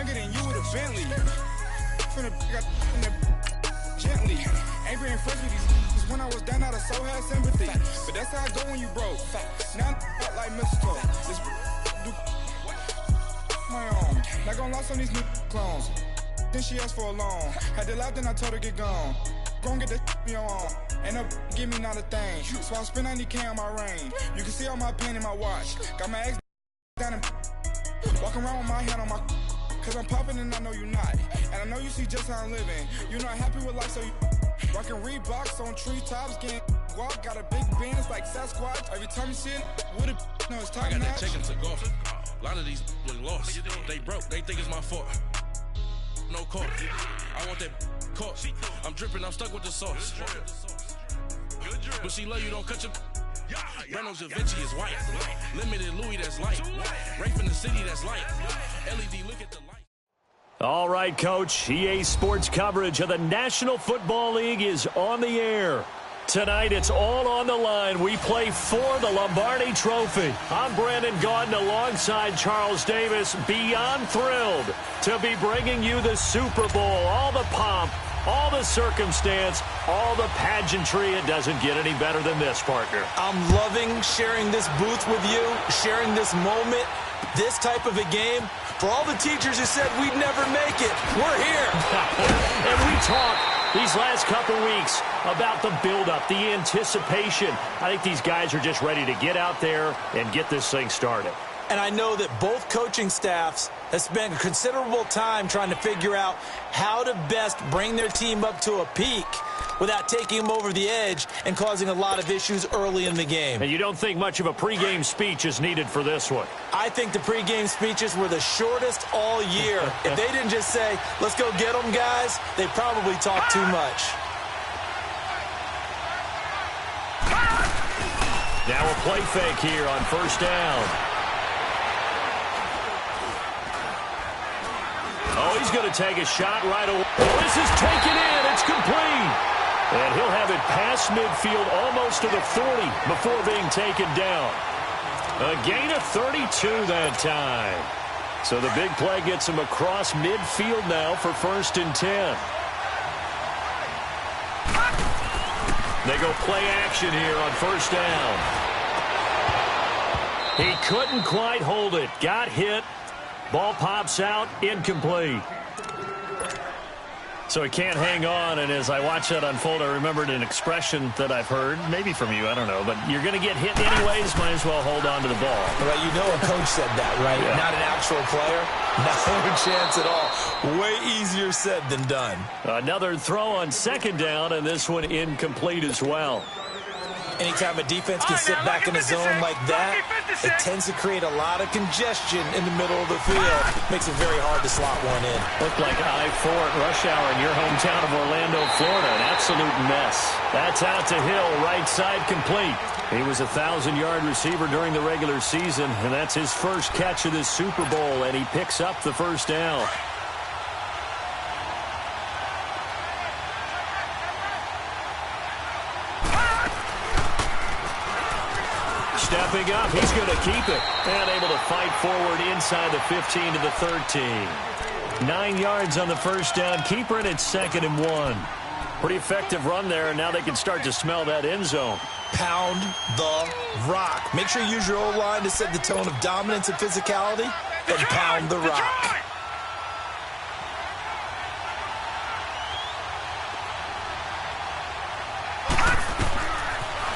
younger than you with a Bentley. Finna got gently. Ain't been friends with these when I was down out of so had sympathy. But that's how I go when you broke. Now I'm out like mistletoe. This do my own. Not gonna lost on these new clones. Then she asked for a loan. Had to laugh, then I told her get gone. Gon' get that me on. Ain't no give me not a thing. So I spend 90K on my range. You can see all my pain in my watch. Got my ex down and walking around with my hand on my. Cause I'm popping and I know you not. And I know you see just how I'm living. You're not happy with life, so you rockin' Reeboks on treetops, getting walk. Got a big band, it's like Sasquatch. Every time you see it, with it, no, it's top notch. I got that check into golf. A lot of these look lost. They broke, they think it's my fault. No court. I want that court. I'm dripping, I'm stuck with the sauce. But she love you, don't cut your. Reynolds Da Vinci is white. Limited Louis, that's light. Rape in the city, that's light. LED, look at the light. All right, Coach. EA Sports coverage of the National Football League is on the air. Tonight, it's all on the line. We play for the Lombardi Trophy. I'm Brandon Gaudin alongside Charles Davis. Beyond thrilled to be bringing you the Super Bowl. All the pomp, all the circumstance, all the pageantry. It doesn't get any better than this, partner. I'm loving sharing this booth with you, sharing this moment, this type of a game. For all the teachers who said we'd never make it, we're here. And we talk these last couple weeks about the buildup, the anticipation. I think these guys are just ready to get out there and get this thing started. And I know that both coaching staffs have spent considerable time trying to figure out how to best bring their team up to a peak without taking them over the edge and causing a lot of issues early in the game. And you don't think much of a pregame speech is needed for this one? I think the pregame speeches were the shortest all year. If they didn't just say, let's go get them, guys, they probably talked too much. Now a play fake here on first down. Oh, he's going to take a shot right away. This is taken in. It's complete. And he'll have it past midfield almost to the 40 before being taken down. A gain of 32 that time. So the big play gets him across midfield now for 1st and 10. They go play action here on first down. He couldn't quite hold it. Got hit. Ball pops out, incomplete. So he can't hang on, and as I watch that unfold, I remembered an expression that I've heard, maybe from you, I don't know, but you're going to get hit anyways, might as well hold on to the ball. Well, you know a coach said that, right? Yeah. Not an actual player. No chance at all. Way easier said than done. Another throw on 2nd down, and this one incomplete as well. Anytime a defense can sit back in a zone like that, it tends to create a lot of congestion in the middle of the field. Makes it very hard to slot one in. Looked like I-4 at rush hour in your hometown of Orlando, Florida. An absolute mess. That's out to Hill, right side complete. He was a 1,000-yard receiver during the regular season, and that's his first catch of this Super Bowl, and he picks up the first down. Stepping up, he's going to keep it. And able to fight forward inside the 15 to the 13. 9 yards on the first down. Keeper in its 2nd and 1. Pretty effective run there, and now they can start to smell that end zone. Pound the rock. Make sure you use your O-line to set the tone of dominance and physicality, and pound the rock.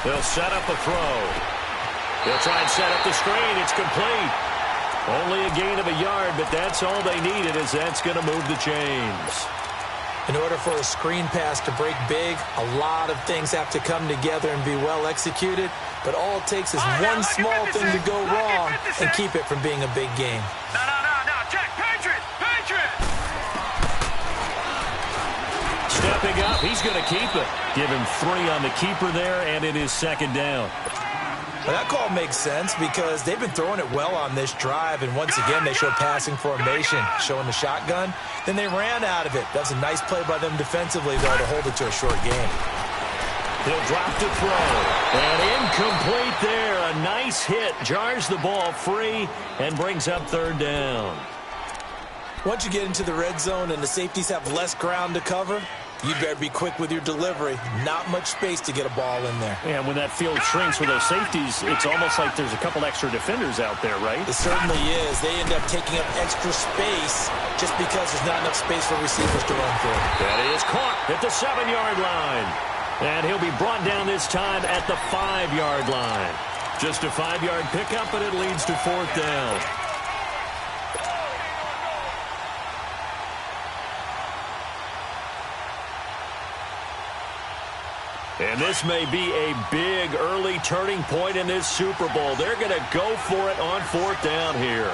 They'll set up a throw. They'll try and set up the screen. It's complete. Only a gain of a yard, but that's all they needed, as that's going to move the chains. In order for a screen pass to break big, a lot of things have to come together and be well executed. But all it takes is one small thing to go wrong and keep it from being a big game. No, check. Patriot! Stepping up, he's going to keep it. Give him 3 on the keeper there, and it is 2nd down. Well, that call makes sense because they've been throwing it well on this drive, and once again they show passing formation, showing the shotgun. Then they ran out of it. That's a nice play by them defensively, though, to hold it to a short game. He'll drop to throw. And incomplete there. A nice hit. Jars the ball free and brings up 3rd down. Once you get into the red zone and the safeties have less ground to cover, you'd better be quick with your delivery. Not much space to get a ball in there. Yeah, when that field shrinks with those safeties, it's almost like there's a couple extra defenders out there, right? It certainly is. They end up taking up extra space just because there's not enough space for receivers to run through. That is caught at the 7-yard line. And he'll be brought down this time at the 5-yard line. Just a 5-yard pickup, and it leads to 4th down. And this may be a big early turning point in this Super Bowl. They're going to go for it on 4th down here.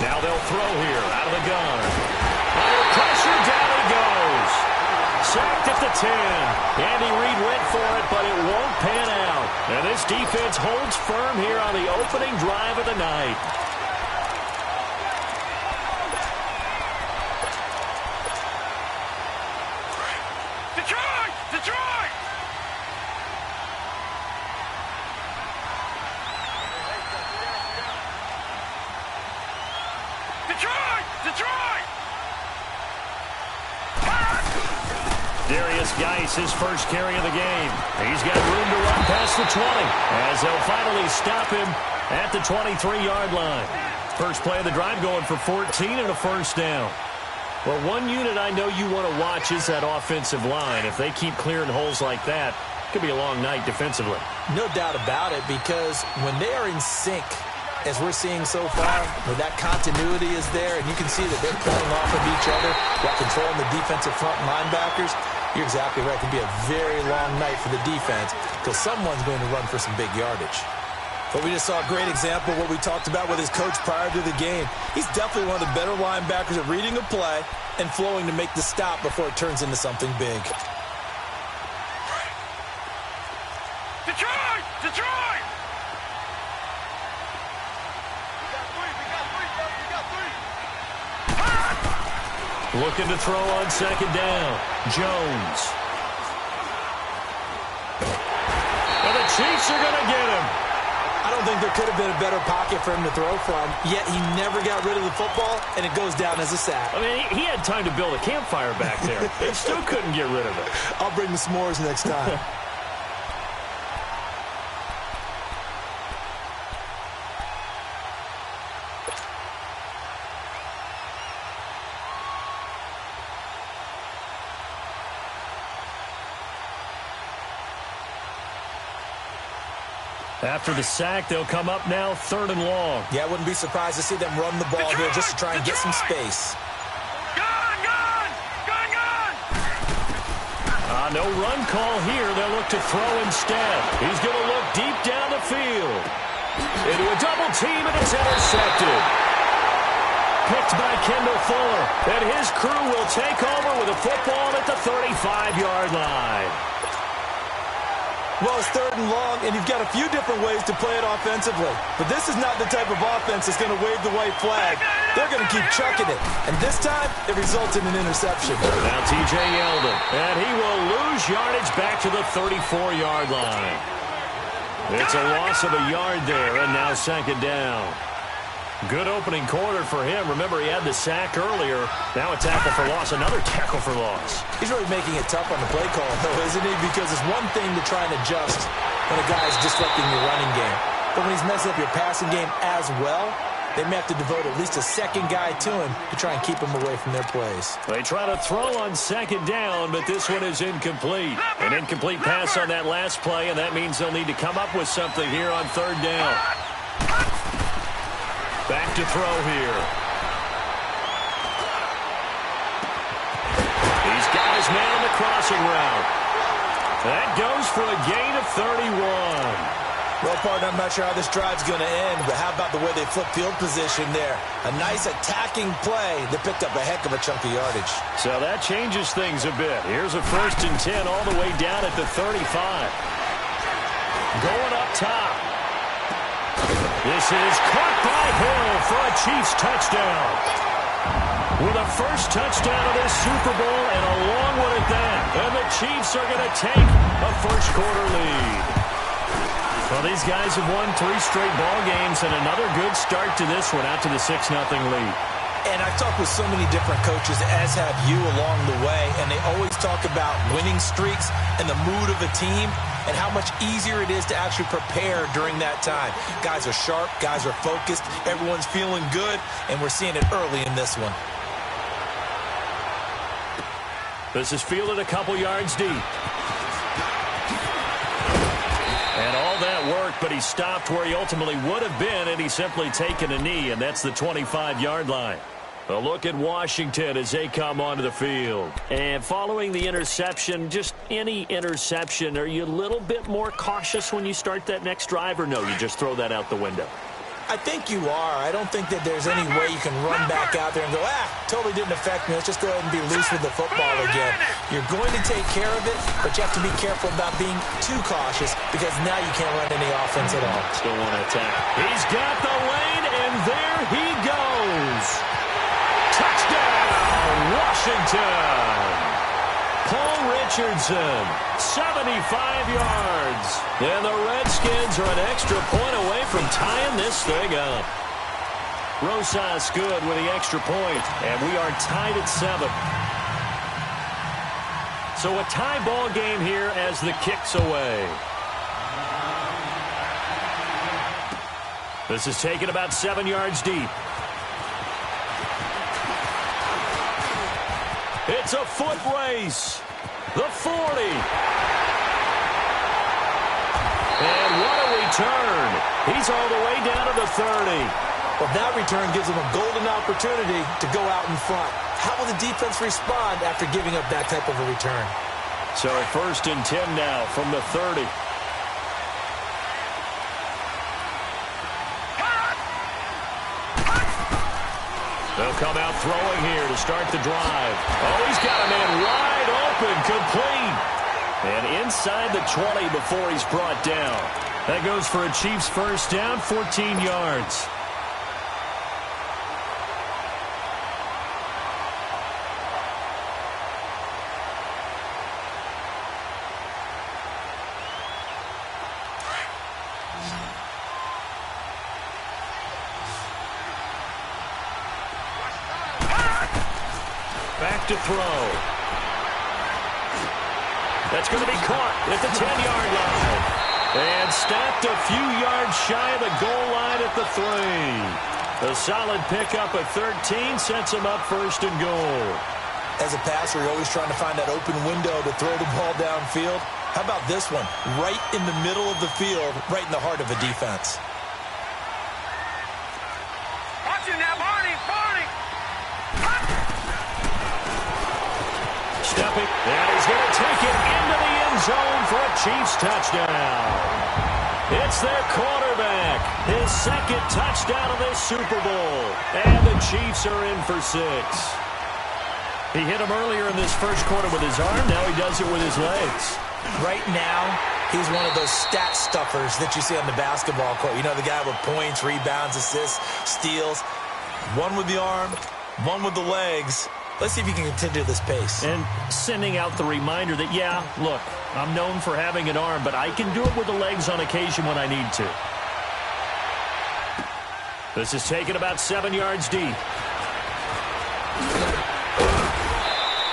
Now they'll throw here out of the gun. Under pressure, down he goes. Sacked at the 10. Andy Reid went for it, but it won't pan out. And this defense holds firm here on the opening drive of the night. His first carry of the game. He's got room to run past the 20 as they'll finally stop him at the 23-yard line. First play of the drive going for 14 and a first down. Well, one unit I know you want to watch is that offensive line. If they keep clearing holes like that, it could be a long night defensively. No doubt about it, because when they are in sync, as we're seeing so far, where that continuity is there, and you can see that they're playing off of each other while controlling the defensive front linebackers, you're exactly right. It can be a very long night for the defense because someone's going to run for some big yardage. But we just saw a great example of what we talked about with his coach prior to the game. He's definitely one of the better linebackers at reading a play and flowing to make the stop before it turns into something big. Detroit! Detroit! Looking to throw on 2nd down. Jones. And the Chiefs are going to get him. I don't think there could have been a better pocket for him to throw from, yet he never got rid of the football, and it goes down as a sack. I mean, he had time to build a campfire back there. They still couldn't get rid of it. I'll bring the s'mores next time. After the sack, they'll come up now 3rd and long. Yeah, I wouldn't be surprised to see them run the ball here just to try and get some space. No run call here. They'll look to throw instead. He's going to look deep down the field. Into a double team, and it's intercepted. Picked by Kendall Fuller. And his crew will take over with a football at the 35-yard line. Well, it's 3rd and long, and you've got a few different ways to play it offensively. But this is not the type of offense that's going to wave the white flag. They're going to keep chucking it. And this time, it results in an interception. Now T.J. Yeldon. And he will lose yardage back to the 34-yard line. It's a loss of a yard there, and now 2nd down. Good opening quarter for him. Remember, he had the sack earlier. Now a tackle for loss, another tackle for loss. He's really making it tough on the play call, though, isn't he? Because it's one thing to try and adjust when a guy's disrupting your running game. But when he's messing up your passing game as well, they may have to devote at least a second guy to him to try and keep him away from their plays. They try to throw on 2nd down, but this one is incomplete. An incomplete pass on that last play, and that means they'll need to come up with something here on 3rd down. Back to throw here. He's got his man on the crossing route. That goes for a gain of 31. Well, partner, I'm not sure how this drive's going to end, but how about the way they flip field position there? A nice attacking play that picked up a heck of a chunk of yardage. So that changes things a bit. Here's a 1st and 10 all the way down at the 35. Going up top. This is caught by Hill for a Chiefs touchdown. With a first touchdown of this Super Bowl and a long one at that. And the Chiefs are going to take a first-quarter lead. Well, these guys have won 3 straight ball games and another good start to this one out to the 6-0 lead. And I've talked with so many different coaches, as have you along the way, and they always talk about winning streaks and the mood of a team and how much easier it is to actually prepare during that time. Guys are sharp, guys are focused, everyone's feeling good, and we're seeing it early in this one. This is fielded a couple yards deep. And all that work, but he stopped where he ultimately would have been, and he's simply taken a knee, and that's the 25-yard line. A look at Washington as they come onto the field. And following the interception, just any interception, are you a little bit more cautious when you start that next drive, or no, you just throw that out the window? I think you are. I don't think that there's any way you can run back out there and go, totally didn't affect me. Let's just go ahead and be loose with the football again. You're going to take care of it, but you have to be careful about being too cautious because now you can't run any offense at all. Still want to attack. He's got the lane, and there he goes. Touchdown, Washington. Paul Richardson, 75 yards. And the Redskins are an extra point away from tying this thing up. Rosas good with the extra point, and we are tied at 7. So a tie ball game here as the kick's away. This is taken about 7 yards deep. It's a foot race. The 40. And what a return. He's all the way down to the 30. Well, that return gives him a golden opportunity to go out in front. How will the defense respond after giving up that type of a return? So 1st and 10 now from the 30. They'll come out throwing here to start the drive. Oh, he's got a man wide open, complete. And inside the 20 before he's brought down. That goes for a Chiefs first down, 14 yards. Back to throw. That's going to be caught at the 10-yard line. And stopped a few yards shy of the goal line at the 3. A solid pickup at 13 sets him up 1st and goal. As a passer, you're always trying to find that open window to throw the ball downfield. How about this one? Right in the middle of the field, right in the heart of a defense. Watch him now, Barney! Stepping, and he's going to take it into the end zone for a Chiefs touchdown. It's their quarterback, his 2nd touchdown of this Super Bowl. And the Chiefs are in for 6. He hit him earlier in this first quarter with his arm. Now he does it with his legs. Right now, he's one of those stat stuffers that you see on the basketball court. You know, the guy with points, rebounds, assists, steals. One with the arm, one with the legs. Let's see if he can continue this pace. And sending out the reminder that, yeah, look, I'm known for having an arm, but I can do it with the legs on occasion when I need to. This is taken about 7 yards deep.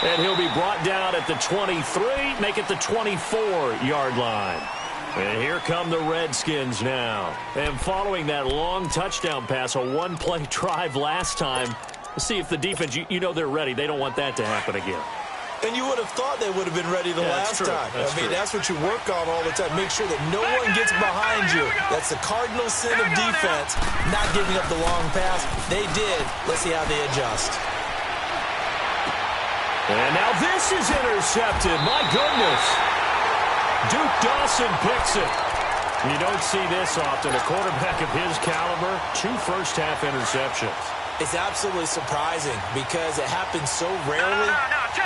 And he'll be brought down at the 23, make it the 24-yard line. And here come the Redskins now. And following that long touchdown pass, a one-play drive last time, let's see if the defense, you know they're ready. They don't want that to happen again. And you would have thought they would have been ready the last time. That's what you work on all the time. Make sure that no one gets behind you. That's the cardinal sin of defense, not giving up the long pass. They did. Let's see how they adjust. And now this is intercepted. My goodness. Duke Dawson picks it. You don't see this often. A quarterback of his caliber, 2 first-half interceptions. It's absolutely surprising because it happens so rarely.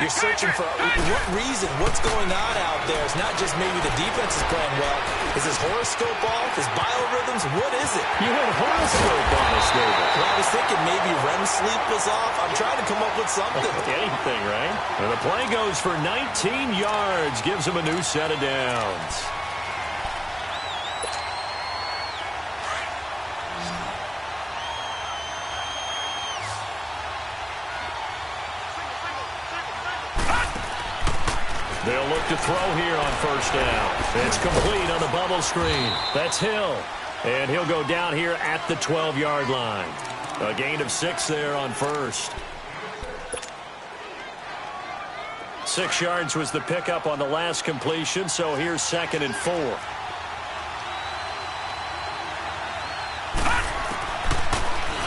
You're searching for what reason, what's going on out there. It's not just maybe the defense is playing well. Is his horoscope off? His biorhythms? What is it? You had horoscope on us, David. Well, I was thinking maybe REM sleep was off. I'm trying to come up with something. Anything, right? And the play goes for 19 yards. Gives him a new set of downs. They'll look to throw here on first down. It's complete on the bubble screen. That's Hill. And he'll go down here at the 12-yard line. A gain of 6 there on first. 6 yards was the pickup on the last completion, so here's 2nd and 4.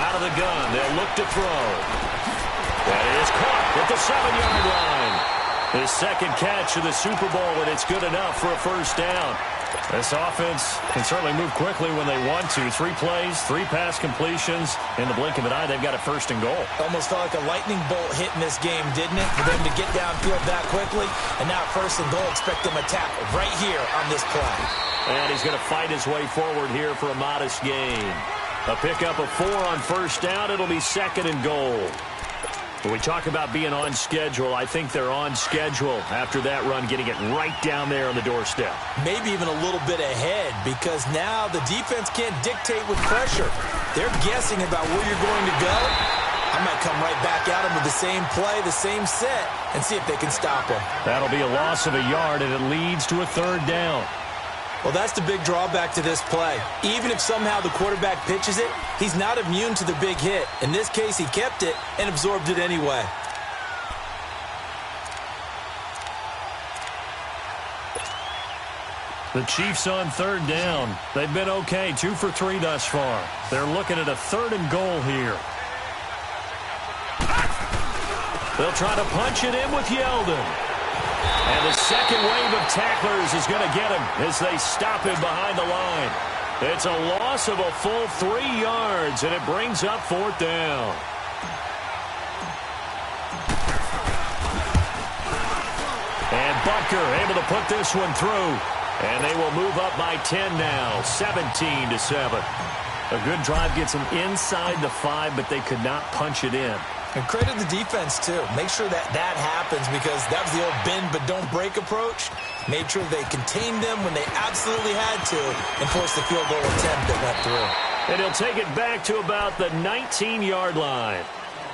Out of the gun, they'll look to throw. That is caught at the 7-yard line. His second catch of the Super Bowl, and it's good enough for a first down. This offense can certainly move quickly when they want to. 3 plays, 3 pass completions. In the blink of an eye, they've got a first and goal. Almost felt like a lightning bolt hit in this game, didn't it? For them to get downfield that quickly. And now first and goal, expect them to tackle right here on this play. And he's going to fight his way forward here for a modest gain. A pickup of 4 on first down. It'll be 2nd and goal. When we talk about being on schedule, I think they're on schedule after that run, getting it right down there on the doorstep. Maybe even a little bit ahead, because now the defense can't dictate with pressure. They're guessing about where you're going to go. I might come right back at them with the same play, the same set, and see if they can stop them. That'll be a loss of a yard, and it leads to a 3rd down. Well, that's the big drawback to this play. Even if somehow the quarterback pitches it, he's not immune to the big hit. In this case, he kept it and absorbed it anyway. The Chiefs on 3rd down. They've been okay, 2 for 3 thus far. They're looking at a 3rd and goal here. They'll try to punch it in with Yeldon. And the second wave of tacklers is going to get him as they stop him behind the line. It's a loss of a full 3 yards, and it brings up 4th down. And Butker able to put this one through. And they will move up by 10 now, 17-7. A good drive gets them inside the 5, but they could not punch it in. And credit the defense, too. Make sure that happens, because that was the old bend but don't break approach. Made sure they contained them when they absolutely had to and forced the field goal attempt that went through. And he'll take it back to about the 19-yard line.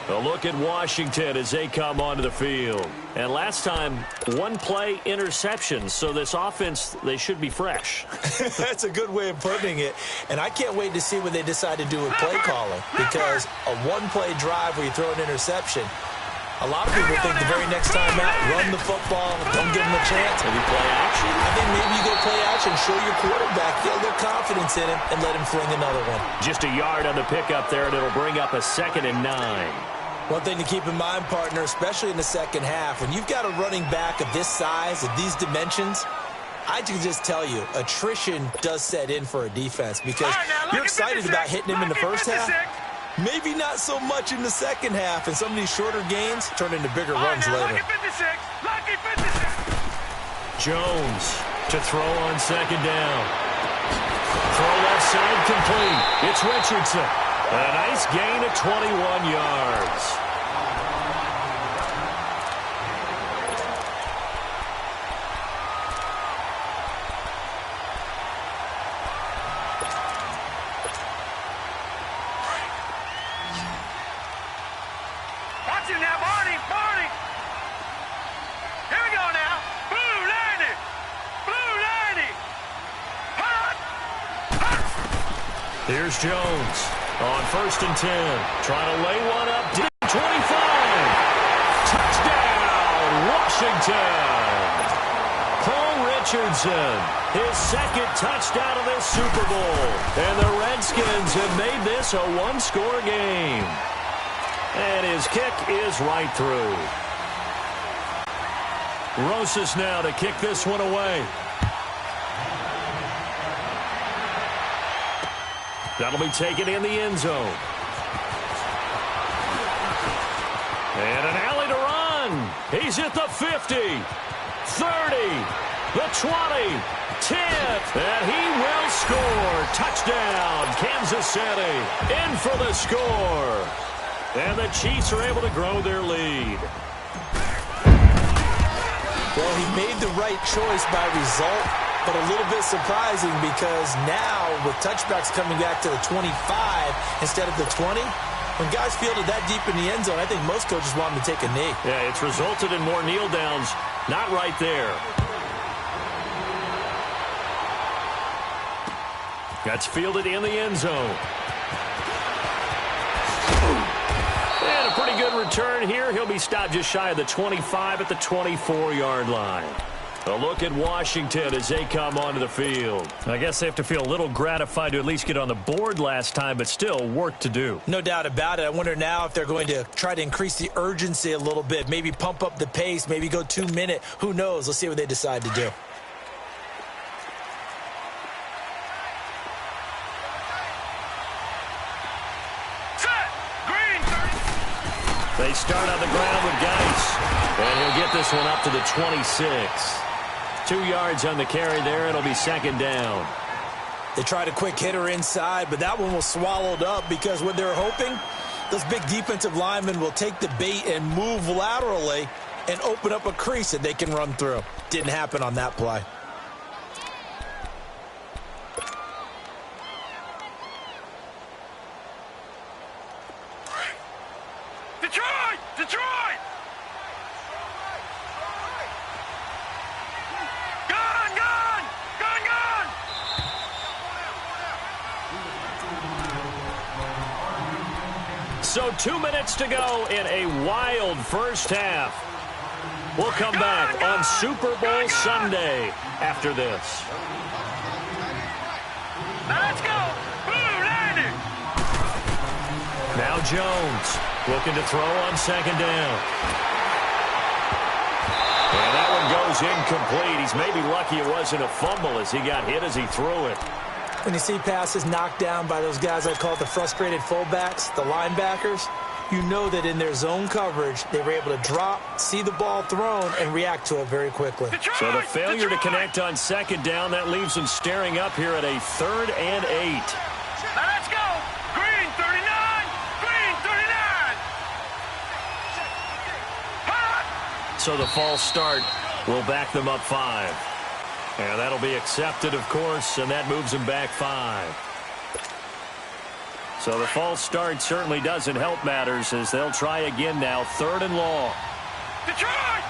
A look at Washington as they come onto the field. And last time, 1-play interception. So this offense, they should be fresh. That's a good way of putting it. And I can't wait to see what they decide to do with play calling. Because a 1-play drive where you throw an interception, a lot of people think the very next time out, run the football, don't give them a chance. Maybe play action. I think maybe you go play action, show your quarterback, get a little confidence in him, and let him fling another one. Just a yard on the pickup there, and it'll bring up a 2nd and 9. One thing to keep in mind, partner, especially in the second half, when you've got a running back of this size, of these dimensions, I can just tell you, attrition does set in for a defense, because you're excited about hitting him in the first half. Maybe not so much in the second half, and some of these shorter gains turn into bigger runs later. Jones to throw on 2nd down. Throw left side complete. It's Richardson. A nice gain of 21 yards. Watch him now, Barney. Here we go now. Blue Landy. Here's Jones. On 1st and 10, trying to lay one up deep, 25. Touchdown, Washington. Cole Richardson, his 2nd touchdown of this Super Bowl. And the Redskins have made this a 1-score game. And his kick is right through. Rosas now to kick this one away. That'll be taken in the end zone. And an alley to run. He's at the 50, 30, the 20, 10, and he will score. Touchdown, Kansas City. In for the score. And the Chiefs are able to grow their lead. Well, he made the right choice by result, but a little bit surprising because now with touchbacks coming back to the 25 instead of the 20, When guys fielded that deep in the end zone, I think most coaches want them to take a knee. Yeah, it's resulted in more kneel downs. Not right there. That's fielded in the end zone. And a pretty good return here. He'll be stopped just shy of the 25 at the 24-yard line. A look at Washington as they come onto the field. I guess they have to feel a little gratified to at least get on the board last time, but still work to do. No doubt about it. I wonder now if they're going to try to increase the urgency a little bit, maybe pump up the pace, maybe go 2 minute. Who knows? Let's see what they decide to do. They start on the ground with Geis, and he'll get this one up to the 26. 2 yards on the carry there. It'll be second down. They tried a quick hitter inside, but that one was swallowed up because what they're hoping, those big defensive linemen will take the bait and move laterally and open up a crease that they can run through. Didn't happen on that play. Detroit! Gun! So 2 minutes to go in a wild first half. We'll come back on Super Bowl Sunday after this. Now let's go! Blue landing! Now Jones looking to throw on second down. And that one goes incomplete. He's maybe lucky it wasn't a fumble as he got hit as he threw it. When you see passes knocked down by those guys I call the frustrated fullbacks, the linebackers, you know that in their zone coverage, they were able to drop, see the ball thrown, and react to it very quickly. So the failure to connect on second down, that leaves them staring up here at a 3rd and 8. Now let's go! Green 39! Green 39! Hot! So the false start will back them up 5. And that'll be accepted, of course, and that moves them back 5. So the false start certainly doesn't help matters as they'll try again now, 3rd and long. Detroit!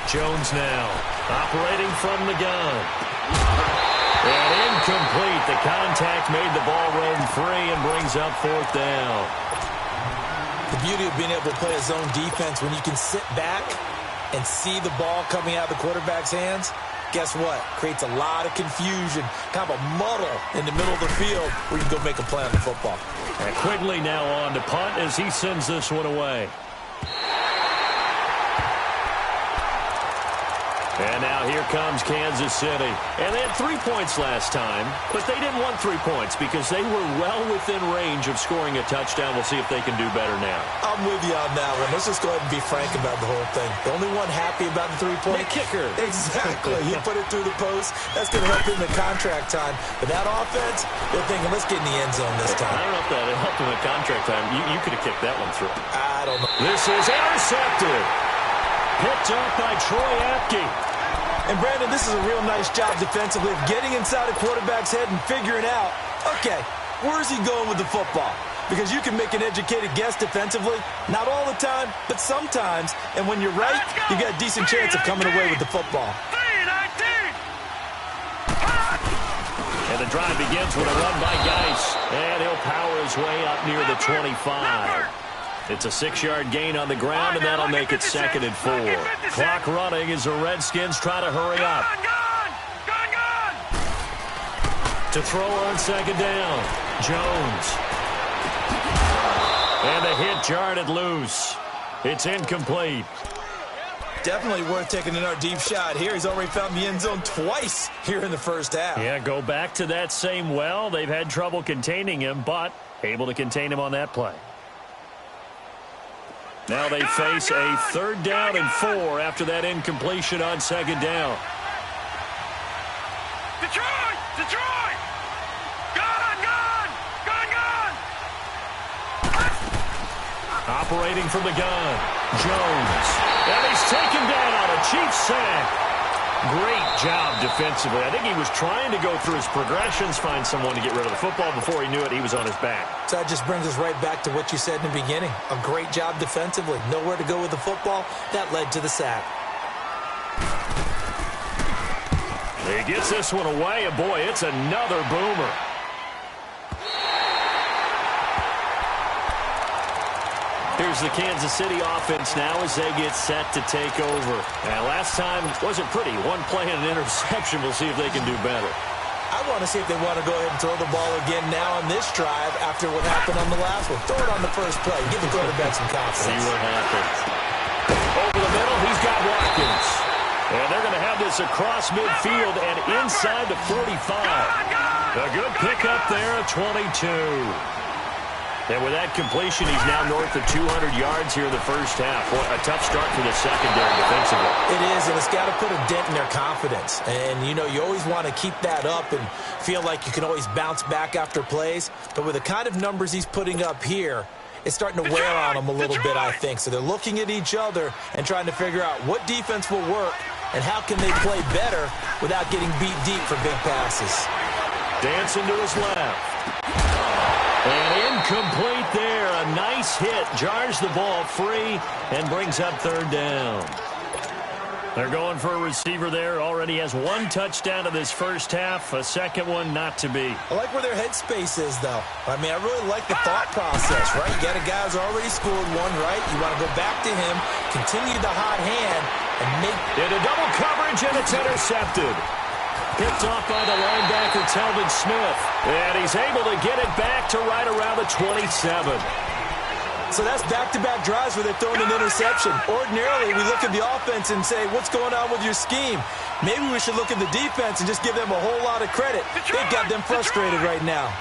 Jones now operating from the gun. And incomplete. The contact made the ball roam free and brings up 4th down. The beauty of being able to play a zone defense when you can sit back and see the ball coming out of the quarterback's hands, guess what? Creates a lot of confusion, kind of a muddle in the middle of the field where you can go make a play on the football. And Quigley now on to punt as he sends this one away. And now here comes Kansas City. And they had 3 points last time, but they didn't want 3 points because they were well within range of scoring a touchdown. We'll see if they can do better now. I'm with you on that one. Let's just go ahead and be frank about the whole thing. The only one happy about the 3-point. The kicker. Exactly. He put it through the post. That's going to help him in contract time. But that offense, they're thinking, let's get in the end zone this time. I don't know if that helped him in contract time. You could have kicked that one through. I don't know. This is intercepted. Picked up by Troy Apke. And, Brandon, this is a real nice job defensively of getting inside a quarterback's head and figuring out, okay, where's he going with the football? Because you can make an educated guess defensively, not all the time, but sometimes. And when you're right, you got a decent chance of coming away with the football. And the drive begins with a run by Geis. And he'll power his way up near the 25. It's a 6-yard gain on the ground, and that'll make it 2nd and 4. Clock running as the Redskins try to hurry up. To throw on second down, Jones. And the hit jarred it loose. It's incomplete. Definitely worth taking another deep shot here. He's already found the end zone twice here in the first half. Yeah, go back to that same well. They've had trouble containing him, but able to contain him on that play. Now they face a 3rd down and 4 after that incompletion on second down. Detroit! Gun! Operating from the gun, Jones. And he's taken down, a Chiefs sack. Great job defensively. I think he was trying to go through his progressions, find someone to get rid of the football. Before he knew it, he was on his back. So that just brings us right back to what you said in the beginning. A great job defensively. Nowhere to go with the football. That led to the sack. He gets this one away, and boy, it's another boomer. Here's the Kansas City offense now as they get set to take over. And last time wasn't pretty. One play and an interception. We'll see if they can do better. I want to see if they want to go ahead and throw the ball again now on this drive after what happened on the last one. Throw it on the first play. Give the quarterback some confidence. See what happens. Over the middle, he's got Watkins. And they're going to have this across midfield and inside the 45. A good pickup there at 22. And with that completion, he's now north of 200 yards here in the first half. Boy, a tough start for the secondary defensively. It is, and it's got to put a dent in their confidence. And, you know, you always want to keep that up and feel like you can always bounce back after plays. But with the kind of numbers he's putting up here, it's starting to wear on them a little bit, I think. So they're looking at each other and trying to figure out what defense will work and how can they play better without getting beat deep for big passes. Dancing to his left. And incomplete there. A nice hit. Jars the ball free and brings up third down. They're going for a receiver there. Already has one touchdown in this first half. A second one not to be. I like where their headspace is, though. I mean, I really like the thought process, right? You got a guy who's already scored one, right? You want to go back to him, continue the hot hand, and make... Into double coverage, and it's intercepted. Picked off by the linebacker, Telvin Smith. And he's able to get it back to right around the 27. So that's back-to-back drives where they're throwing an interception. Ordinarily, we look at the offense and say, what's going on with your scheme? Maybe we should look at the defense and just give them a whole lot of credit. They've got them frustrated right now.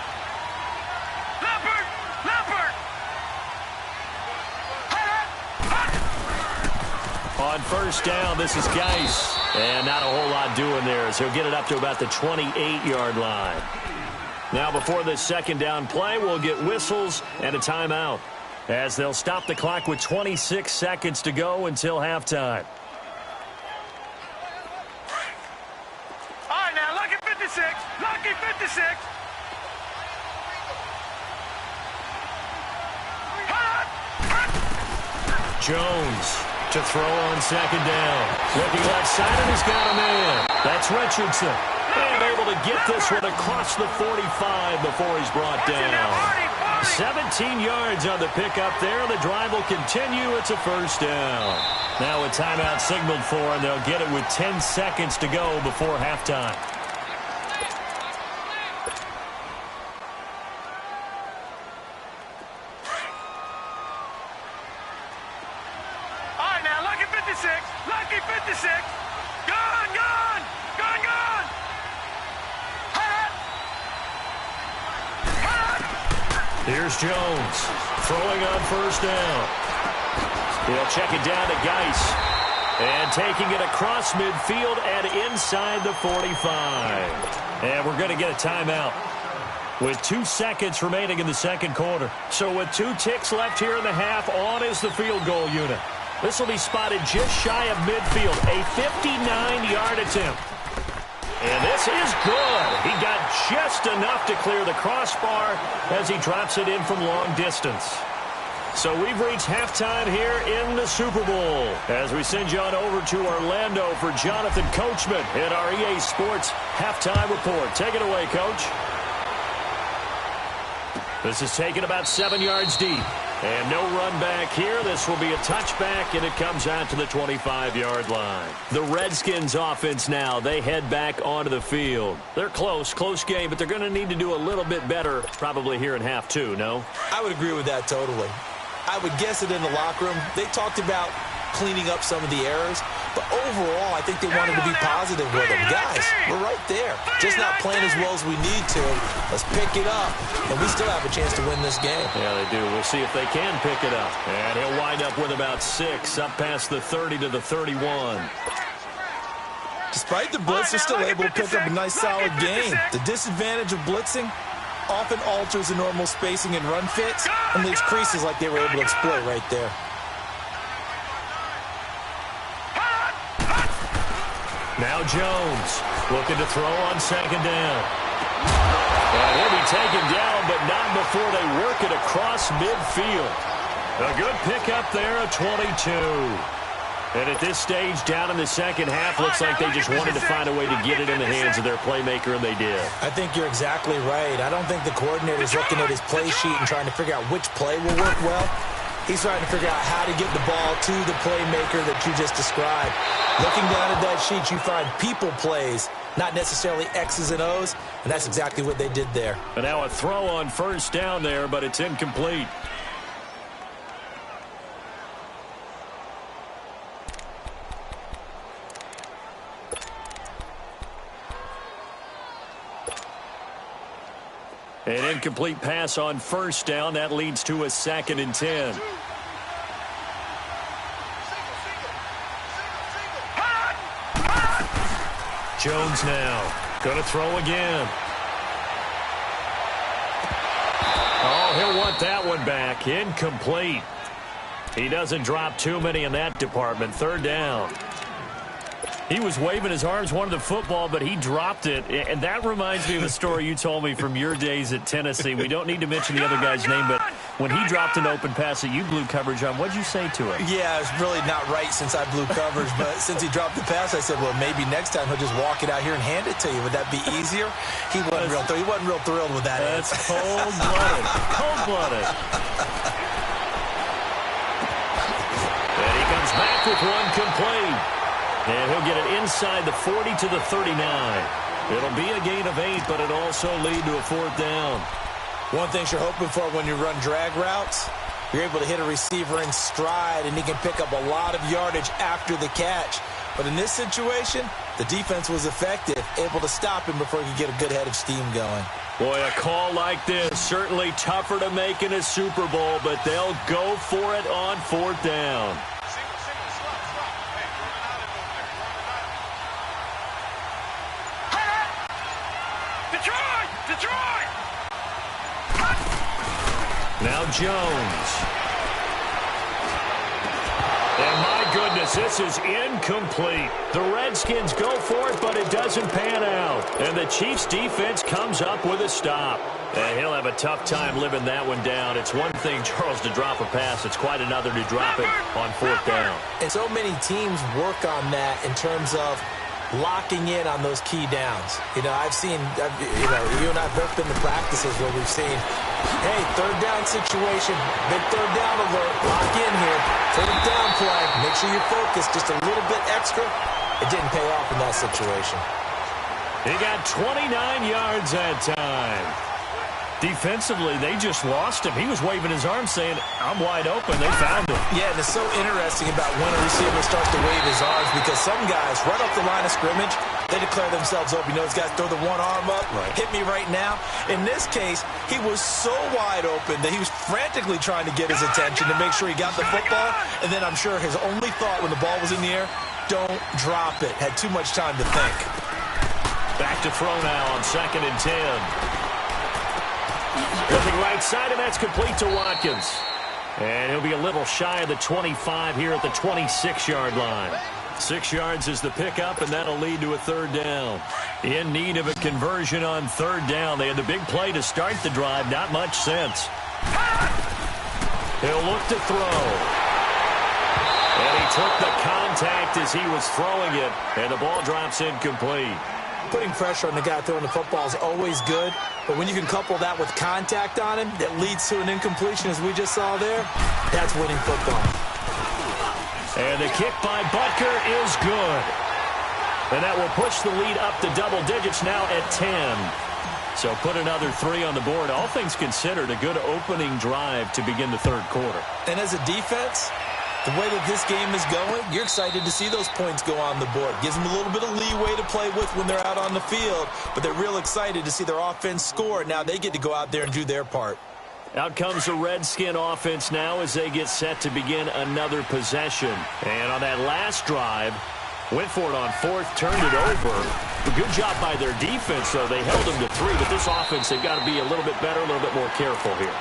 On first down, this is Geis. And not a whole lot doing there, so he'll get it up to about the 28-yard line. Now, before this second down play, we'll get whistles and a timeout, as they'll stop the clock with 26 seconds to go until halftime. All right, now, lucky 56. Lucky 56. Jones to throw on second down. Looking left side, and he's got a man. That's Richardson. And able to get this one across the 45 before he's brought down. 17 yards on the pickup there. The drive will continue. It's a first down. Now a timeout signaled for, and they'll get it with 10 seconds to go before halftime. All right, now, lucky 56. Lucky 56. Gone, gone. Gone, gone. Here's Jones throwing on first down. He'll check it down to Geis. And taking it across midfield and inside the 45. And we're going to get a timeout with 2 seconds remaining in the second quarter. So with 2 ticks left here in the half, on is the field goal unit. This will be spotted just shy of midfield. A 59-yard attempt. And this is good. He got just enough to clear the crossbar as he drops it in from long distance. So we've reached halftime here in the Super Bowl as we send you on over to Orlando for Jonathan Coachman in our EA Sports Halftime Report. Take it away, Coach. This is taken about 7 yards deep. And no run back here. This will be a touchback, and it comes out to the 25-yard line. The Redskins offense now, they head back onto the field. They're close game, but they're going to need to do a little bit better probably here in half two, no? I would agree with that totally. I would guess it in the locker room. They talked about cleaning up some of the errors, but overall, I think they wanted to be positive with them. Guys, we're right there. Just not playing as well as we need to. Let's pick it up, and we still have a chance to win this game. Yeah, they do. We'll see if they can pick it up. And he'll wind up with about 6, up past the 30 to the 31. Despite the blitz, they're still able to pick up a nice, solid game. The disadvantage of blitzing, often alters the normal spacing and run fits and leaves creases like they were able to exploit right there. Now Jones looking to throw on second down. And he'll be taken down, but not before they work it across midfield. A good pickup there, a 22. And at this stage, down in the second half, looks like they just wanted to find a way to get it in the hands of their playmaker, and they did. I think you're exactly right. I don't think the coordinator's looking at his play sheet and trying to figure out which play will work well. He's trying to figure out how to get the ball to the playmaker that you just described. Looking down at that sheet, you find people plays, not necessarily X's and O's, and that's exactly what they did there. And now a throw on first down there, but it's incomplete. An incomplete pass on first down. That leads to a 2nd and 10. Jones now going to throw again. Oh, he'll want that one back. Incomplete. He doesn't drop too many in that department. 3rd down. He was waving his arms, wanted the football, but he dropped it. And that reminds me of a story you told me from your days at Tennessee. We don't need to mention the other guy's name, but when he dropped an open pass that you blew coverage on, what'd you say to him? Yeah, it's really not right since I blew coverage, but since he dropped the pass, I said, well, maybe next time he'll just walk it out here and hand it to you. Would that be easier? He wasn't real thrilled with that. That's cold-blooded. Cold-blooded. And he comes back with one complete. And he'll get it inside the 40 to the 39. It'll be a gain of 8, but it'll also lead to a 4th down. One thing you're hoping for when you run drag routes, you're able to hit a receiver in stride, and he can pick up a lot of yardage after the catch. But in this situation, the defense was effective, able to stop him before he could get a good head of steam going. Boy, a call like this, certainly tougher to make in a Super Bowl, but they'll go for it on 4th down. Now Jones. And my goodness, this is incomplete. The Redskins go for it, but it doesn't pan out. And the Chiefs' defense comes up with a stop. And he'll have a tough time living that one down. It's one thing, Charles, to drop a pass. It's quite another to drop it on 4th down. And so many teams work on that in terms of locking in on those key downs. You know, you and I have both been to practices where we've seen, hey, 3rd down situation, big 3rd down alert, lock in here, 3rd down play, make sure you're focused just a little bit extra. It didn't pay off in that situation. He got 29 yards that time. Defensively, they just lost him. He was waving his arms saying, I'm wide open. They found him. Yeah, and it's so interesting about when a receiver starts to wave his arms because some guys, right off the line of scrimmage, they declare themselves open. You know, those guys throw the one arm up, hit me right now. In this case, he was so wide open that he was frantically trying to get his attention to make sure he got the football. And then I'm sure his only thought when the ball was in the air, don't drop it. Had too much time to think. Back to throw now on 2nd and 10. Looking right side, and that's complete to Watkins. And he'll be a little shy of the 25 here at the 26-yard line. 6 yards is the pickup, and that'll lead to a 3rd down. In need of a conversion on 3rd down. They had the big play to start the drive. Not much sense. He'll look to throw. And he took the contact as he was throwing it, and the ball drops incomplete. Putting pressure on the guy throwing the football is always good, but when you can couple that with contact on him that leads to an incompletion, as we just saw there, that's winning football. And the kick by Butker is good. And that will push the lead up to double digits now at 10. So put another 3 on the board. All things considered, a good opening drive to begin the 3rd quarter. And as a defense, the way that this game is going, you're excited to see those points go on the board. Gives them a little bit of leeway to play with when they're out on the field, but they're real excited to see their offense score. Now they get to go out there and do their part. Out comes the Redskin offense now as they get set to begin another possession. And on that last drive, Went for it on fourth, turned it over. A good job by their defense, though. They held them to 3, but this offense, they've got to be a little bit better, a little bit more careful here.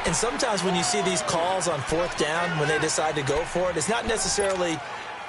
And sometimes when you see these calls on fourth down, when they decide to go for it, it's not necessarily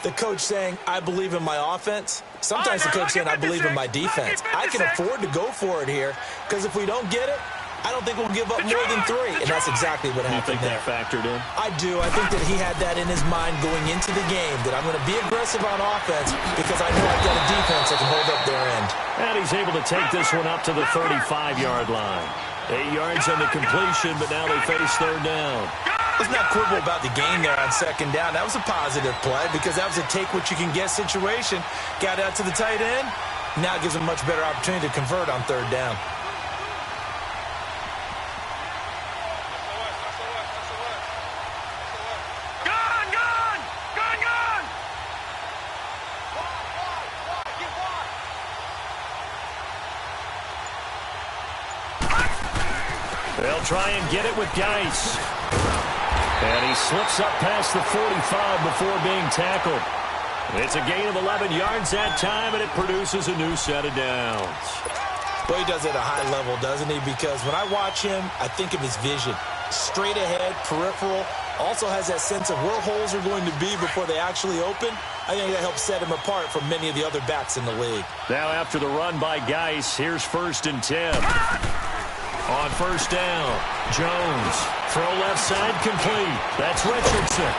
the coach saying, I believe in my offense. Sometimes the coach saying, I believe in my defense. I can afford to go for it here, because if we don't get it, I don't think we'll give up more than 3. And that's exactly what happened there. You think that factored in? I do. I think that he had that in his mind going into the game, that I'm going to be aggressive on offense because I know I've got a defense that can hold up their end. And he's able to take this one up to the 35-yard line. 8 yards on the completion, but now they face third down. Let's not quibble about the game there on second down. That was a positive play because that was a take-what-you-can-get situation. Got out to the tight end. Now it gives him a much better opportunity to convert on third down. They'll try and get it with Geis. And he slips up past the 45 before being tackled. It's a gain of 11 yards that time, and it produces a new set of downs. Well, he does it at a high level, doesn't he? Because when I watch him, I think of his vision. Straight ahead, peripheral, also has that sense of where holes are going to be before they actually open. I think that helps set him apart from many of the other backs in the league. Now after the run by Geis, here's 1st and 10. On first down, Jones. Throw left side complete. That's Richardson.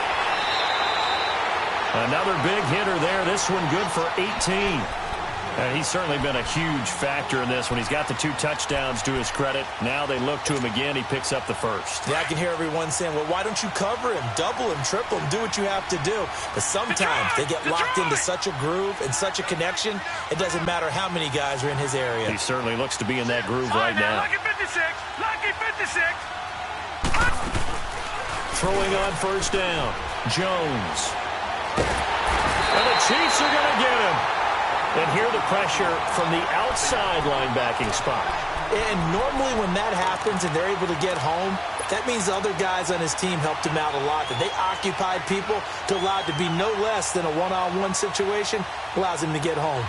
Another big hitter there. This one good for 18. And he's certainly been a huge factor in this one. He's got the 2 touchdowns to his credit. Now they look to him again. He picks up the first. Yeah, I can hear everyone saying, well, why don't you cover him, double him, triple him, do what you have to do. But sometimes they get locked into such a groove and such a connection, it doesn't matter how many guys are in his area. He certainly looks to be in that groove right now. Lucky 56. Lucky 56. Throwing on first down, Jones. And the Chiefs are going to get him. And here the pressure from the outside linebacking spot. And normally when that happens and they're able to get home, that means the other guys on his team helped him out a lot. That they occupied people to allow it to be no less than a one-on-one situation, allows him to get home.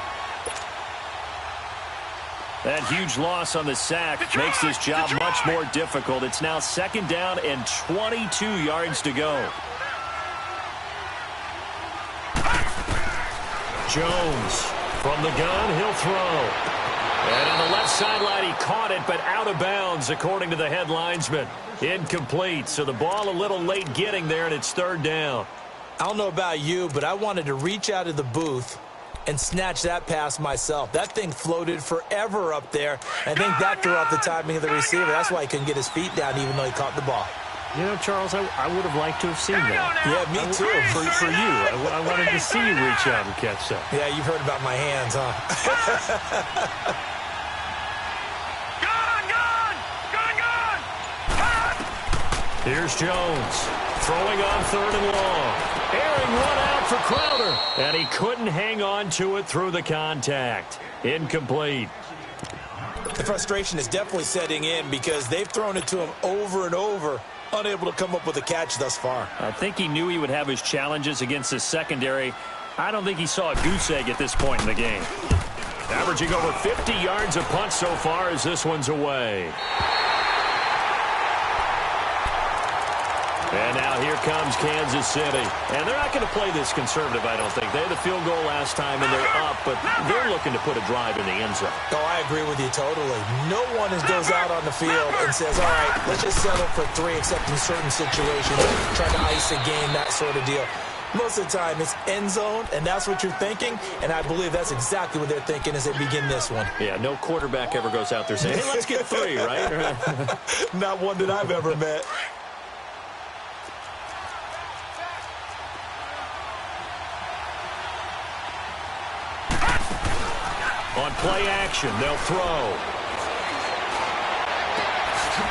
That huge loss on the sack makes this job much more difficult. It's now 2nd down and 22 yards to go. Jones from the gun, he'll throw. And on the left sideline, he caught it, but out of bounds, according to the head linesman. Incomplete, so the ball a little late getting there, and it's 3rd down. I don't know about you, but I wanted to reach out of the booth and snatch that pass myself. That thing floated forever up there. I think that threw out the timing of the receiver. That's why he couldn't get his feet down even though he caught the ball. You know, Charles, I would have liked to have seen that. Yeah, me too. For you. I wanted to see you reach out and catch that. Yeah, you've heard about my hands, huh? Here's Jones. Throwing on 3rd and long. Airing one out for Crowder. And he couldn't hang on to it through the contact. Incomplete. The frustration is definitely setting in because they've thrown it to him over and over, unable to come up with a catch thus far. I think he knew he would have his challenges against his secondary. I don't think he saw a goose egg at this point in the game. Averaging over 50 yards a punt so far as this one's away. And now here comes Kansas City. And they're not going to play this conservative, I don't think. They had the field goal last time, and they're up, but they're looking to put a drive in the end zone. Oh, I agree with you totally. No one goes out on the field and says, all right, let's just settle for 3 except in certain situations, trying to ice a game, that sort of deal. Most of the time, it's end zone, and that's what you're thinking, and I believe that's exactly what they're thinking as they begin this one. Yeah, no quarterback ever goes out there saying, hey, let's get 3, right? Not one that I've ever met. On play action, they'll throw.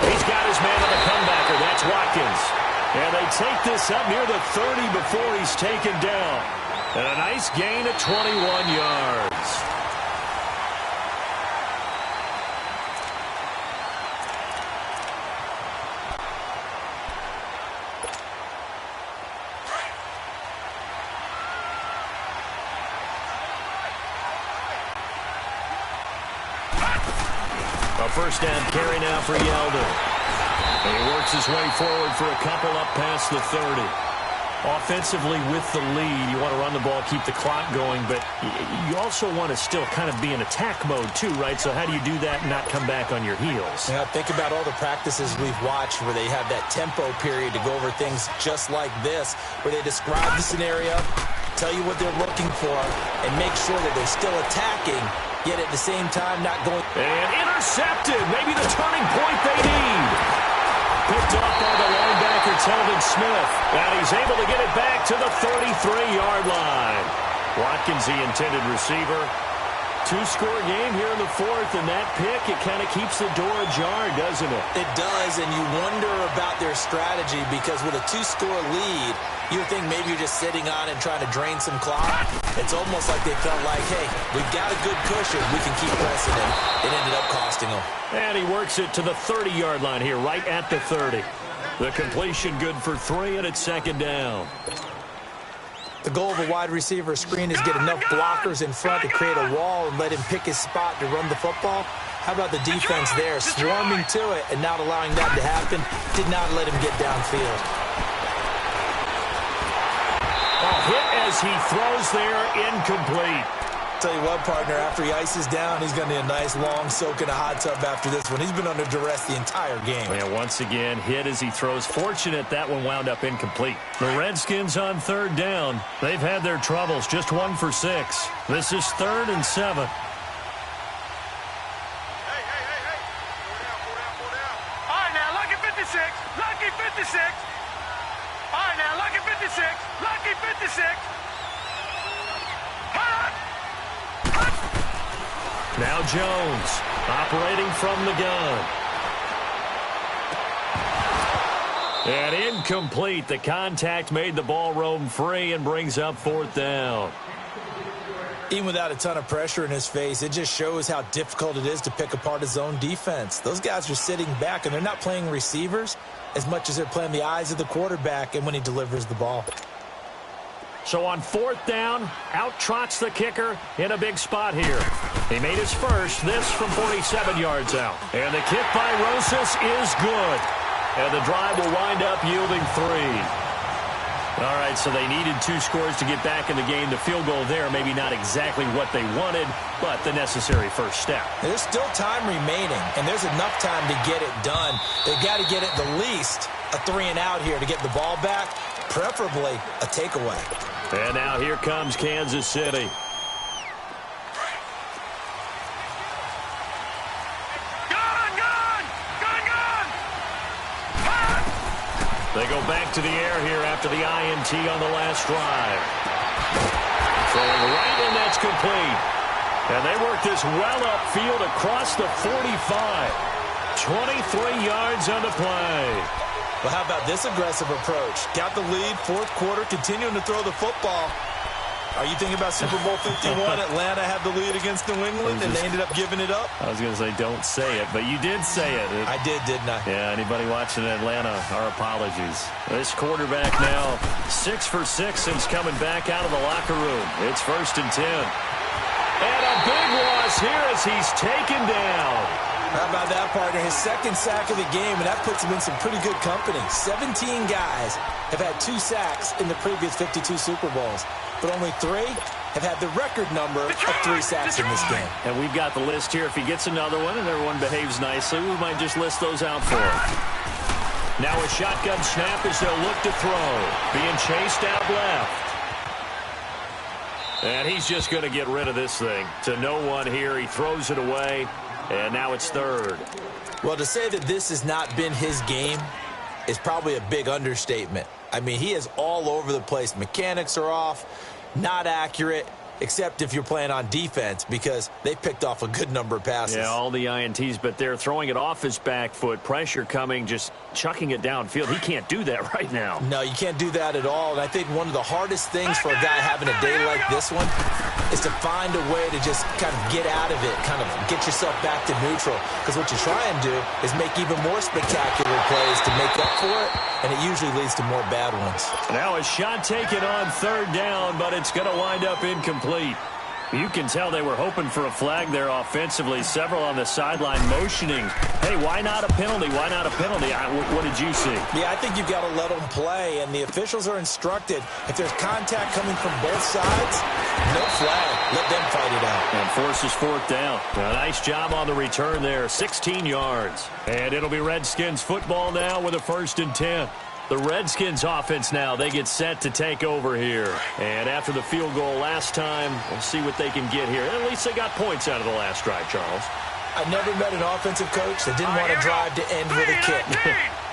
He's got his man on the comebacker. That's Watkins. And they take this up near the 30 before he's taken down. And a nice gain of 21 yards. A first down carry now for Yeldon. And he works his way forward for a couple up past the 30. Offensively with the lead, you want to run the ball, keep the clock going, but you also want to still kind of be in attack mode too, right? So how do you do that and not come back on your heels? Yeah, think about all the practices we've watched where they have that tempo period to go over things just like this, where they describe the scenario, tell you what they're looking for, and make sure that they're still attacking, yet at the same time not going. And intercepted, maybe the turning point they need. Picked up by the linebacker, Telvin Smith. And he's able to get it back to the 33-yard line. Watkins, the intended receiver. Two-score game here in the fourth, and that pick, it kind of keeps the door ajar, doesn't it? It does, and you wonder about their strategy because with a two-score lead, you think maybe you're just sitting on and trying to drain some clock. It's almost like they felt like, hey, we've got a good cushion. We can keep pressing it. It ended up costing them. And he works it to the 30-yard line here, right at the 30. The completion good for 3, and it's second down. The goal of a wide receiver screen is get enough blockers in front to create a wall and let him pick his spot to run the football. How about the defense there, swarming to it and not allowing that to happen? Did not let him get downfield. A hit as he throws there, incomplete. Tell you what, partner, after he ices down, he's going to need a nice long soak in a hot tub after this one. He's been under duress the entire game. And once again, hit as he throws. Fortunate that one wound up incomplete. The Redskins on third down. They've had their troubles, just 1 for 6. This is 3rd and 7. All right, now, lucky 56. Lucky 56. All right, now, lucky 56. Lucky 56. Now Jones, operating from the gun. And incomplete. The contact made the ball roam free and brings up 4th down. Even without a ton of pressure in his face, it just shows how difficult it is to pick apart his own defense. Those guys are sitting back, and they're not playing receivers as much as they're playing the eyes of the quarterback and when he delivers the ball. So on 4th down, out trots the kicker in a big spot here. He made his first, this from 47 yards out. And the kick by Rosas is good. And the drive will wind up yielding 3. All right, so they needed 2 scores to get back in the game. The field goal there, maybe not exactly what they wanted, but the necessary first step. There's still time remaining, and there's enough time to get it done. They've got to get at the least a 3-and-out here to get the ball back, preferably a takeaway. And now here comes Kansas City. They go back to the air here after the INT on the last drive. Throwing right, and that's complete. And they work this well upfield across the 45. 23 yards on the play. Well, how about this aggressive approach? Got the lead, 4th quarter, continuing to throw the football. Are you thinking about Super Bowl 51? Atlanta had the lead against New England, and they ended up giving it up? I was going to say don't say it, but you did say it. I did, didn't I? Yeah, anybody watching Atlanta, our apologies. This quarterback now 6 for 6 since coming back out of the locker room. It's 1st and 10. And a big loss here as he's taken down. How about that, partner? His 2nd sack of the game, and that puts him in some pretty good company. 17 guys have had 2 sacks in the previous 52 Super Bowls, but only 3 have had the record number of 3 sacks in this game. And we've got the list here. If he gets another one and everyone behaves nicely, we might just list those out for him. Now a shotgun snap as they'll look to throw. Being chased out left. And he's just going to get rid of this thing. To no one here. He throws it away. And now it's 3rd. Well, to say that this has not been his game is probably a big understatement. I mean, he is all over the place. Mechanics are off, not accurate, except if you're playing on defense because they picked off a good number of passes. Yeah, all the INTs, but they're throwing it off his back foot. Pressure coming, just chucking it downfield. He can't do that right now. No, you can't do that at all. And I think one of the hardest things for a guy having a day like this one is to find a way to just kind of get out of it, kind of get yourself back to neutral. Because what you try and do is make even more spectacular plays to make up for it, and it usually leads to more bad ones. Now a shot taken on 3rd down, but it's going to wind up incomplete. You can tell they were hoping for a flag there offensively. Several on the sideline motioning. Hey, why not a penalty? Why not a penalty? What did you see? Yeah, I think you've got to let them play, and the officials are instructed. If there's contact coming from both sides, no flag. Let them fight it out. And forces fourth down. A nice job on the return there. 16 yards. And it'll be Redskins football now with a 1st and 10. The Redskins offense now, they get set to take over here. And after the field goal last time, we'll see what they can get here. And at least they got points out of the last drive, Charles. I never met an offensive coach that didn't want to drive to end with a kick.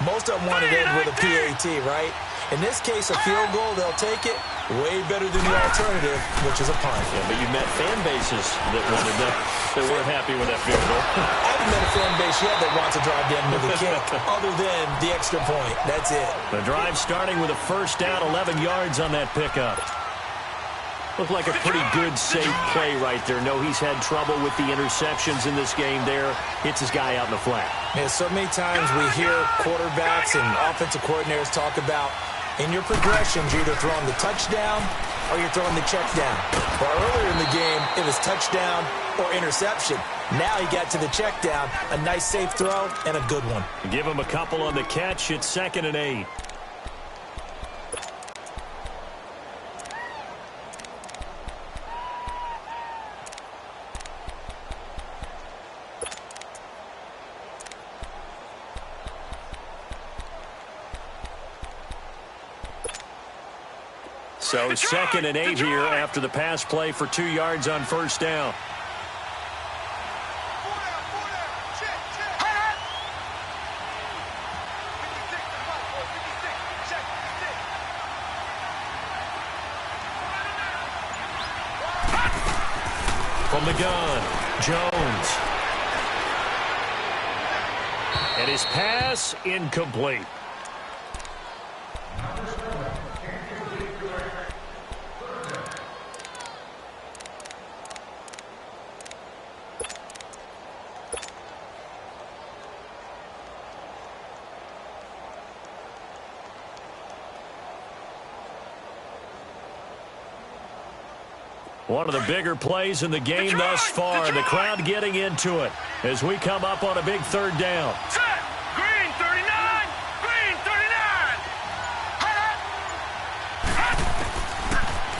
Most of them want to end with a PAT, right? In this case, a field goal, they'll take it. Way better than the alternative, which is a punt. Yeah, but you met fan bases that wanted that, that weren't happy with that field goal. I haven't met a fan base yet that wants to drive to end with a kick, other than the extra point. That's it. The drive starting with a 1st down, 11 yards on that pickup. Looked like a pretty good, safe play right there. No, he's had trouble with the interceptions in this game there. Hits his guy out in the flat. Yeah, so many times we hear quarterbacks and offensive coordinators talk about in your progressions, you're either throwing the touchdown or you're throwing the check down. Well, earlier in the game, it was touchdown or interception. Now he got to the check down, a nice safe throw, and a good one. Give him a couple on the catch. It's 2nd and 8. So 2nd and 8 here after the pass play for 2 yards on 1st down. From the gun, Jones. And his pass incomplete. One of the bigger plays in the game thus far. The crowd getting into it as we come up on a big 3rd down. Set. Green 39. Green 39.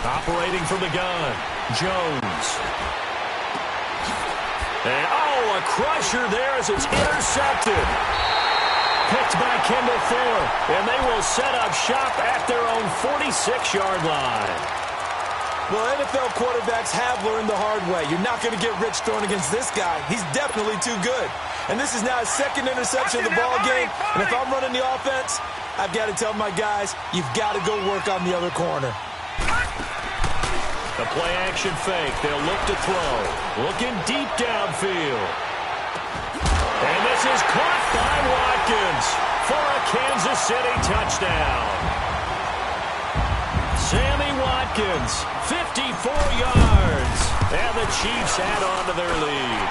Operating from the gun, Jones. And, a crusher there as it's intercepted. Picked by Kendall Ford. And they will set up shop at their own 46-yard line. Well, NFL quarterbacks have learned the hard way. You're not going to get rich throwing against this guy. He's definitely too good. And this is now his 2nd interception of the ball game. And if I'm running the offense, I've got to tell my guys, you've got to go work on the other corner. The play action fake. They'll look to throw. Looking deep downfield. And this is caught by Watkins for a Kansas City touchdown. Sammy Watkins, 54 yards. And the Chiefs add on to their lead.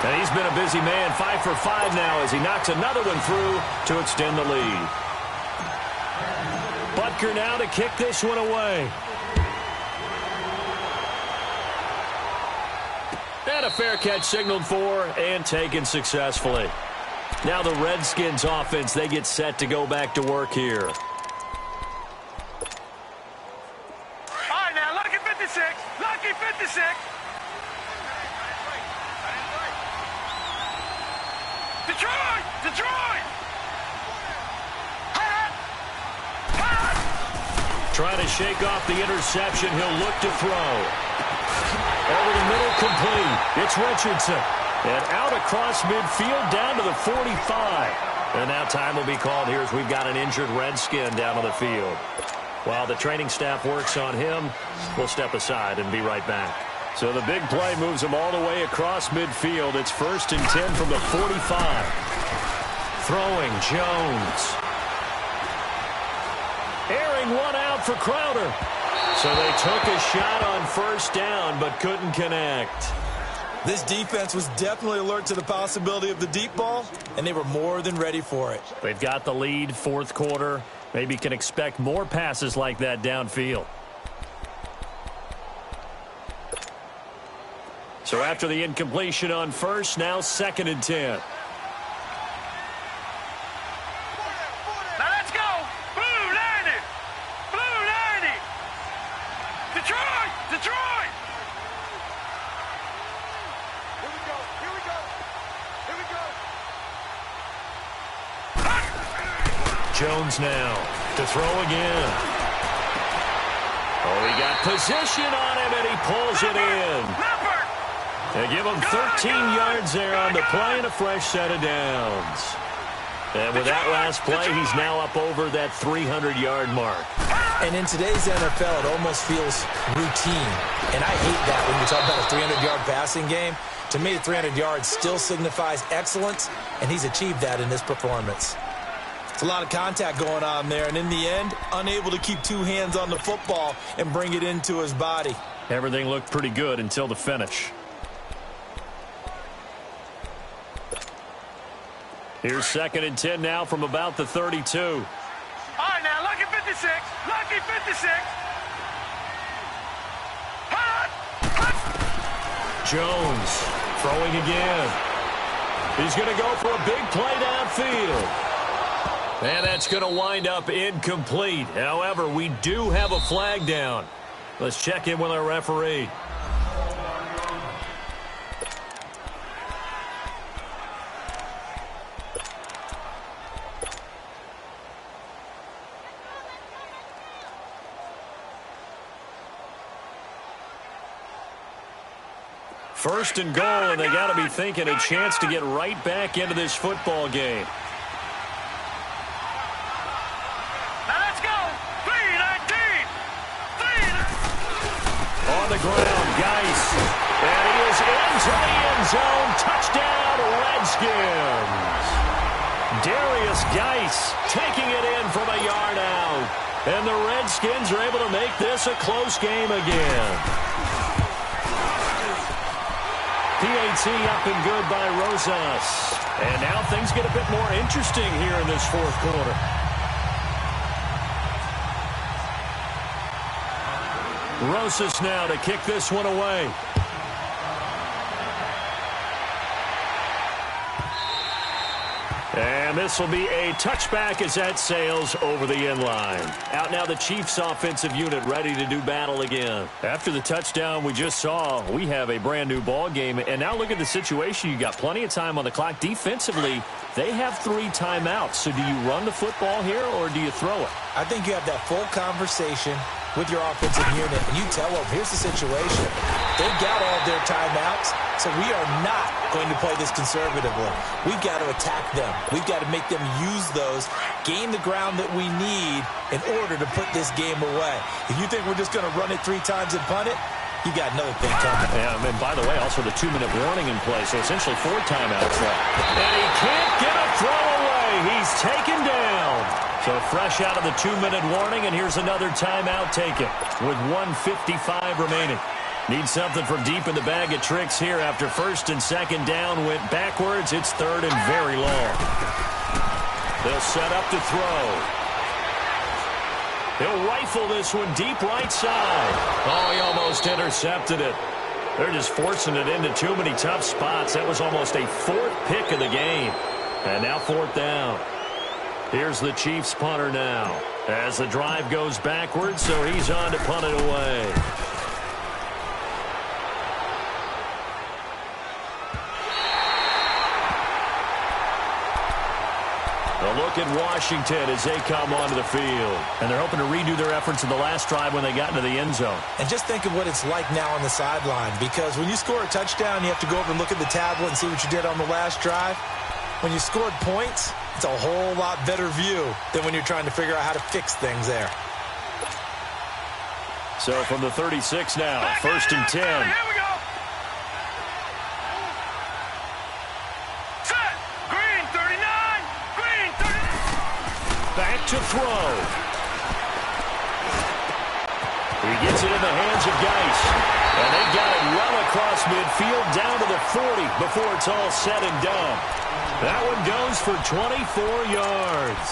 And he's been a busy man, 5 for 5 now as he knocks another one through to extend the lead. Butker now to kick this one away. And a fair catch signaled for and taken successfully. Now the Redskins offense, they get set to go back to work here. Lucky 56. Detroit! Detroit! Trying to shake off the interception. He'll look to throw. Over the middle, complete. It's Richardson. And out across midfield, down to the 45. And now time will be called here as we've got an injured Redskin down on the field. While the training staff works on him, we'll step aside and be right back. So the big play moves him all the way across midfield. It's 1st and 10 from the 45. Throwing, Jones. Airing one out for Crowder. So they took a shot on 1st down, but couldn't connect. This defense was definitely alert to the possibility of the deep ball, and they were more than ready for it. They've got the lead, 4th quarter. Maybe can expect more passes like that downfield. So after the incompletion on first, now 2nd and 10. Now let's go. Blue 90. Blue 90. Detroit. Detroit. Here we go. Here we go. Here we go. Jones now to throw again. Oh, he got position on him, and he pulls it in. They give him 13 yards there on the play and a fresh set of downs. And with that last play, he's now up over that 300-yard mark. And in today's NFL, it almost feels routine. And I hate that when you talk about a 300-yard passing game. To me, 300 yards still signifies excellence, and he's achieved that in this performance. It's a lot of contact going on there, and in the end, unable to keep two hands on the football and bring it into his body. Everything looked pretty good until the finish. Here's 2nd and 10 now from about the 32. All right, now, lucky 56. Lucky 56. Jones throwing again. He's going to go for a big play downfield. And that's going to wind up incomplete. However, we do have a flag down. Let's check in with our referee. First and goal, and they got to be thinking a chance to get right back into this football game. Now let's go. 319. On the ground, Geis. And he is into the end zone. Touchdown, Redskins. Darius Geis taking it in from a yard out. And the Redskins are able to make this a close game again. PAT up and good by Rosas. And now things get a bit more interesting here in this fourth quarter. Rosas now to kick this one away. And this will be a touchback as that sails over the end line. Out now the Chiefs offensive unit ready to do battle again. After the touchdown we just saw, we have a brand new ball game. And now look at the situation. You got plenty of time on the clock. Defensively, they have 3 timeouts. So do you run the football here or do you throw it? I think you have that full conversation with your offensive unit, and you tell them, here's the situation. They've got all their timeouts, so we are not going to play this conservatively. We've got to attack them. We've got to make them use those, gain the ground that we need in order to put this game away. If you think we're just going to run it 3 times and punt it, you got another thing coming. Yeah, and by the way, also the 2-minute warning in play, so essentially 4 timeouts left. And he can't get a throw away. He's taken down. So fresh out of the 2-minute warning, and here's another timeout taken with 1:55 remaining. Need something from deep in the bag of tricks here after 1st and 2nd down went backwards. It's 3rd and very long. They'll set up to throw. He'll rifle this one deep right side. Oh, he almost intercepted it. They're just forcing it into too many tough spots. That was almost a 4th pick of the game. And now 4th down. Here's the Chiefs punter now as the drive goes backwards, so he's on to punt it away. A look at Washington as they come onto the field. And they're hoping to redo their efforts in the last drive when they got into the end zone. And just think of what it's like now on the sideline, because when you score a touchdown, you have to go over and look at the tablet and see what you did on the last drive. When you scored points, it's a whole lot better view than when you're trying to figure out how to fix things there. So from the 36 now, 1st and 10. Here we go. Set. Green 39. Green 39. Back to throw. He gets it in the hands of Geis. And they got it well across midfield down to the 40 before it's all said and done. That one goes for 24 yards.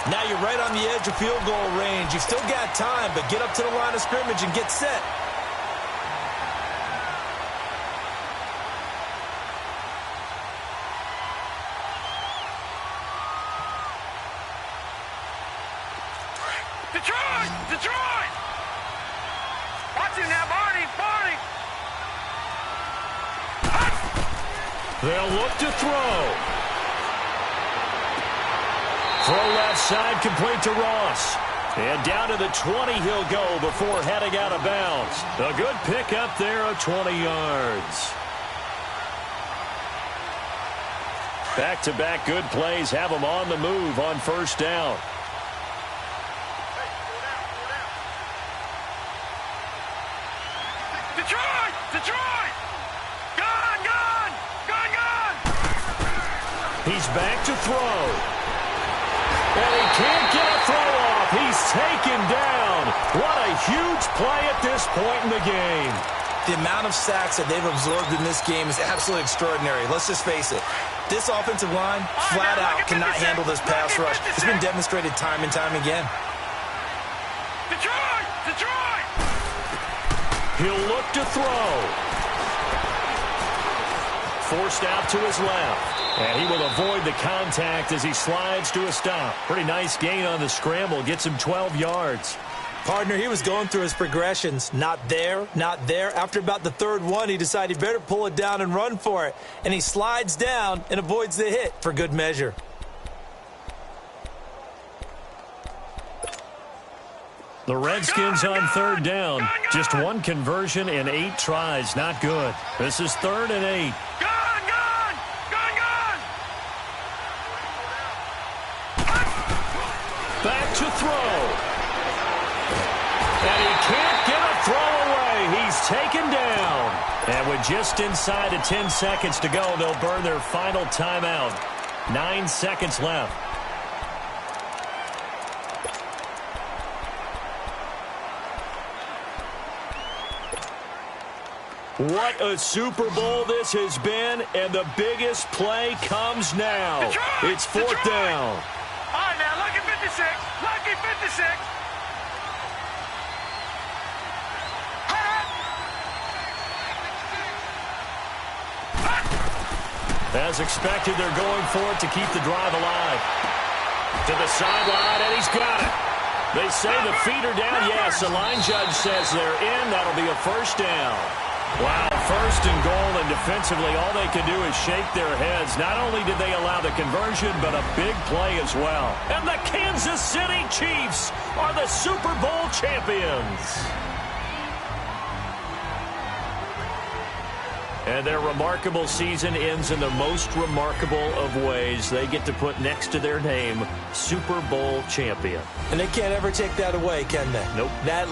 Now you're right on the edge of field goal range. You've still got time, but get up to the line of scrimmage and get set. Detroit! Detroit! Watch him now, Barney! Barney! They'll look to throw. Throw left side, complete to Ross. And down to the 20 he'll go before heading out of bounds. A good pickup there of 20 yards. Back-to-back good plays have them on the move on first down. Detroit! Detroit! Gone! Gone! Gone! Gone! He's back to throw. And he can't get a throw off. He's taken down. What a huge play at this point in the game. The amount of sacks that they've absorbed in this game is absolutely extraordinary. Let's just face it. This offensive line, flat out, cannot handle this pass rush. It's been demonstrated time and time again. Detroit! Detroit! He'll look to throw. Forced out to his left. And he will avoid the contact as he slides to a stop. Pretty nice gain on the scramble. Gets him 12 yards. Partner, he was going through his progressions. Not there, not there. After about the third one, he decided he better pull it down and run for it. And he slides down and avoids the hit for good measure. The Redskins on third down. Just one conversion in 8 tries. Not good. This is 3rd and 8. Gone! Gone! Gone! Gone! Back to throw. And he can't get a throw away. He's taken down. And with just inside of 10 seconds to go, they'll burn their final timeout. 9 seconds left. What a Super Bowl this has been, and the biggest play comes now. Detroit! It's 4th down. All right, now, lucky 56. Lucky 56. As expected, they're going for it to keep the drive alive. To the sideline, and he's got it. They say the feet are down. Yes, the line judge says they're in. That'll be a first down. Wow, 1st and goal, and defensively, all they can do is shake their heads. Not only did they allow the conversion, but a big play as well. And the Kansas City Chiefs are the Super Bowl champions. And their remarkable season ends in the most remarkable of ways. They get to put next to their name, Super Bowl champion. And they can't ever take that away, can they? Nope. That